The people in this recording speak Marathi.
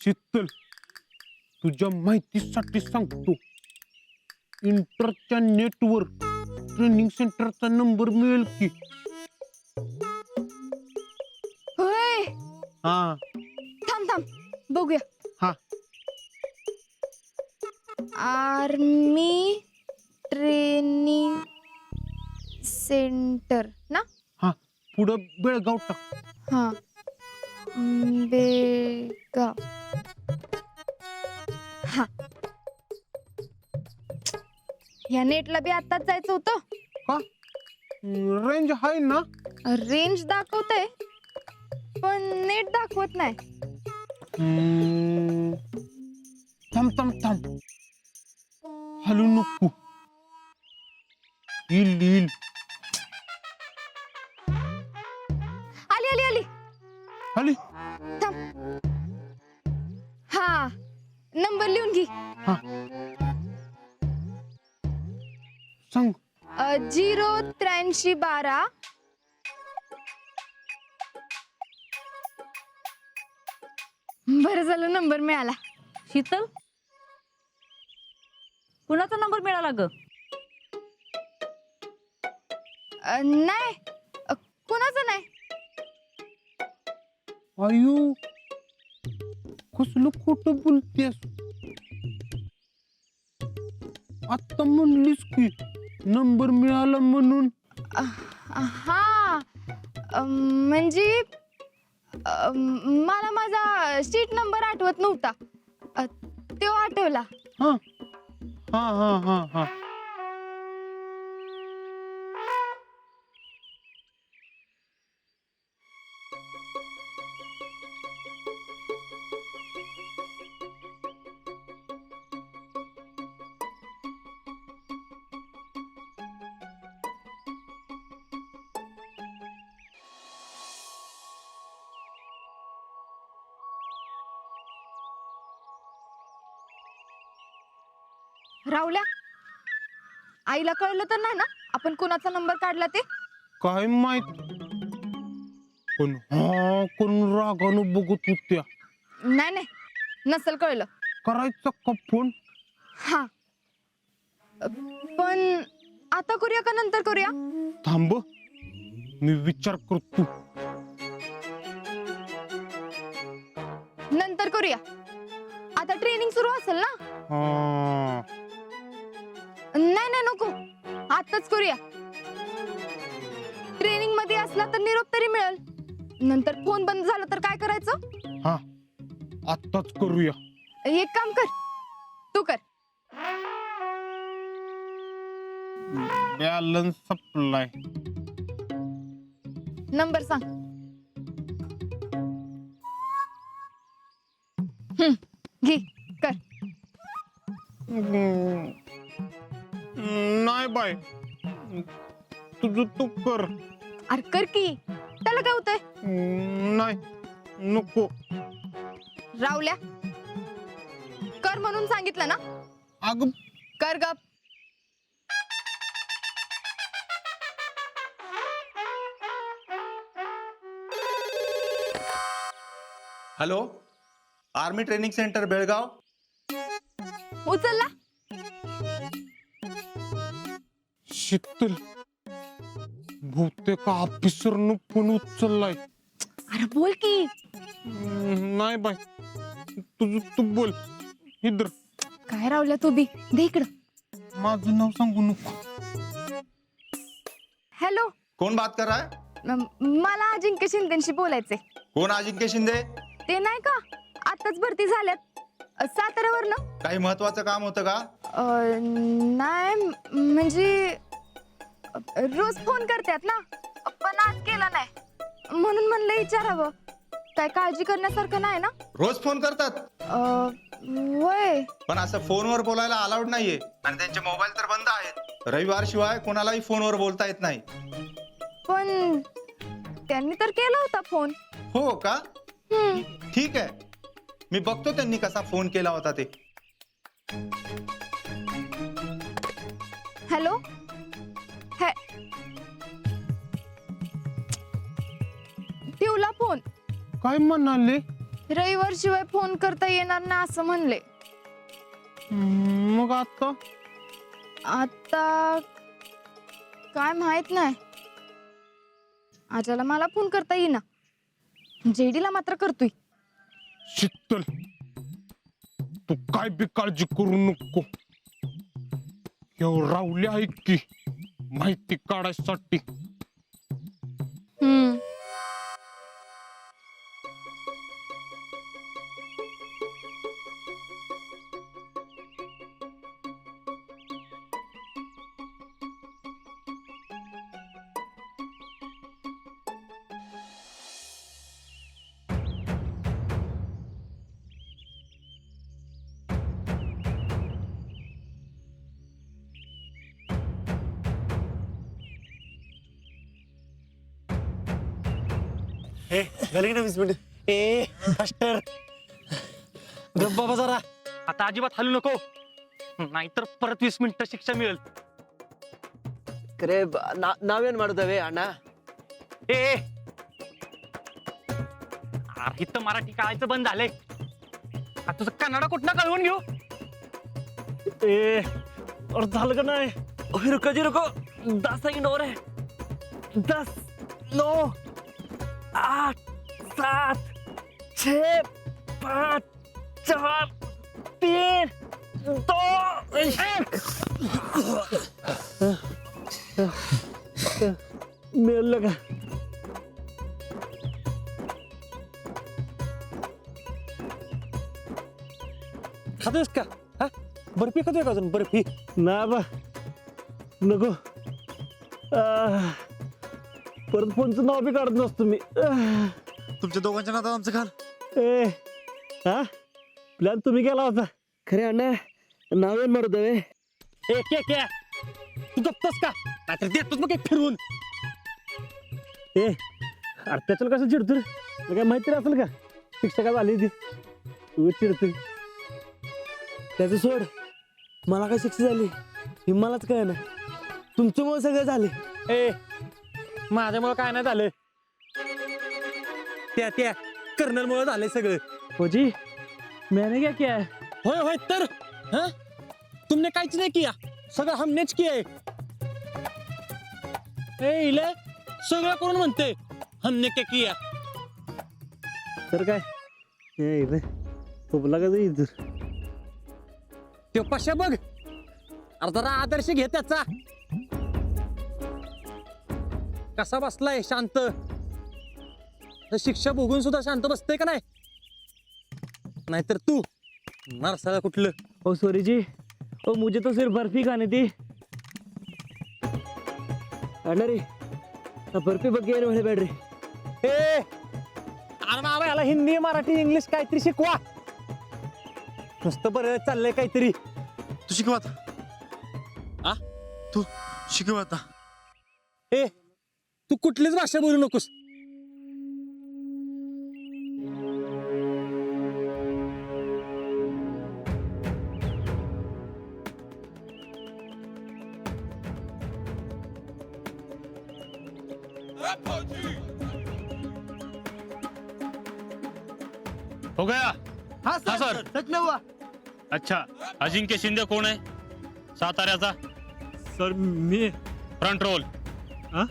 शीतल, तुझ्या माहितीसाठी सांगतो, इंटरच्या नेटवर ट्रेनिंग सेंटरचा नंबर मिळेल की. होय, हा थांब थांब बघूया. हा आर्मी ट्रेनिंग सेंटर ना. हा पुढं बेळगाव टाक. हा, बेळगाव. हा, ह्या नेटला बी आताच जायचं होतं. का रेंज आहे ना? रेंज दाखवतंय पण नेट दाखवत नाही. थांब थांब थांब, हलू नको. येईल येईल. आली आली आली. आली. थांब. हा, नंबर लिहून घे. हा सांग. 08312. बरं झालं नंबर मिळाला. शीतल, कुणाचा नंबर मिळाला ग? नाही, कुणाचं नाही. आयु, कसलं खोट बोलतेस. आता म्हणलीस की नंबर मिळाला म्हणून. हा, म्हणजे मला माझा सीट नंबर आठवत नव्हता, तो आठवला. हा हा हा हा हा. राहुल्या, आईला कळलं तर नाही ना आपण कोणाचा नंबर काढला ते? काय माहित, पण हा करून रागानं बघत होत्या. नाही नाही, नसल कळलं. करायचा का फोन? हा, पण आता करूया का नंतर करूया? थांब, मी विचार करतो. नंतर करूया, आता ट्रेनिंग सुरू असेल ना. हा नाही नाही नको, आताच करूया. ट्रेनिंग मध्ये असला तर निरोप तरी मिळेल. नंतर फोन बंद झाला तर काय करायचं? हा आत्ताच करूया. एक काम कर, तू कर. Balance supply. नंबर सांग. घे, कर. नाही बाय, तुझं तू कर. अरे कर की, त्याला काय होतंय? नाही नको. रावल्या, कर म्हणून सांगितलं ना. अग कर गप. Hello, army training centre Belgaum. उचलला. शीतल, बहुतेक ऑफिसरनं फोन उचललाय. अरे बोल की. नाही बाय, तुझं तू बोल. इधर काय रावल्या तू बी, दे इकडं. माझं नाव सांगू नको. हॅलो, कोण बात कर रहा है? मला अजिंक्य शिंदेशी बोलायचंय. कोण अजिंक्य शिंदे? ते नाही का, आताच भरती झाल्यात साताऱ्यावरनं. काही महत्वाचं काम होतं का? नाही म्हणजे रोज फोन करतात ना, पण आज केला नाही म्हणून म्हणलं विचारावं. काय काळजी करण्यासारखं नाही ना? रोज फोन करतात, होय. पण असं फोनवर बोलायला अलाउड नाहीये आणि त्यांचे मोबाईल तर बंद आहेत. रविवार शिवाय कोणालाही फोनवर बोलता येत नाही. पण त्यांनी तर केला होता फोन. हो का? ठीक आहे, मी बघतो त्यांनी कसा फोन केला होता ते. हॅलो, ठेवला फोन. काय म्हणाले? रविवार शिवाय फोन करता येणार नाही असं म्हणले. मग आता आता काय माहित नाही. आजाला मला फोन करता येईना, जेडीला मात्र करतोय. शीतल, तू काय बी काळजी करू नको. राहुल्या आहे की माहिती काढायसाठी. हम्म. ए झाली की नाही 20 मिनिट. ए फास्टर गप बाबा जरा. आता अजिबात हलू नको, नाहीतर परत 20 मिनिटं शिक्षा मिळेल. खरे नाವೇನ್ ಮಾಡುತ್ತವೆ ಅಣ್ಣ. ए अरे इथं मराठी कळायचं बंद झालंय. आता तुझं कन्नड कुठनं कळवून घेऊ. ए और झालं का नाही. अरे रुको जी रुको, 10 सेकंड और है. 10 9 8 7 6 5 4 3 2 1. मिळलं का. खातोयस का. हा बर्फी खातोय का अजून बर्फी. ना बा नको. परत फोनचं नाव बी काढत नसतो मी. तुमच्या दोघांच्या नादात आमचं घाल. ए हा प्लॅन तुम्ही केला होता. खरे अण्णा नावेन मारुदवे. ए के तू गप्पस का, नाहीतर देतोच मग एक फिरवून. ए अरे त्याच्याला कसं चिडतो रे. तुला काय माहिती असेल का शिक्षका झाली ती. तू चिडतो त्याचं सोड. मला काय शिक्षा झाली हे मलाच कळ ना. तुमच्यामुळे सगळं झाले. ए माझ्यामुळे काय नाही झालं, त्या कर्नल मुळे झालंय सगळं. फौजी मैंने क्या किया है. होय होय तर हाँ? तुमने काहीच नाही किया, सगळं हमनेच किया आहे. ए इले सगळं करून म्हणते हमने क्या किया. तर काय हे खोपला का इथं. तो पशा बघ, अरे जरा आदर्श घे त्याचा. कसा बसलाय शांत. शिक्षा भोगून सुद्धा शांत बसतय का नाही. नाहीतर तू नरसाला कुठलं. ओ सॉरी जी, ओ मुझे तो सिर्फ बर्फी खानी थी. अरे बर्फी बघ वाले बैठ रहे. ए अरे बाबा याला हिंदी मराठी इंग्लिश काहीतरी शिकवा. नुसतं बरं चाललंय काहीतरी. तू शिकव आता. आ? तू शिकव आता. ए तू कुठलीच भाषा बोलू नकोस. हो गया. हाँ हाँ, सर. सच में हुआ. अच्छा, अजिंक्य शिंदे कोण आहे साताऱ्याचा. सर मी फ्रंट रोल. हा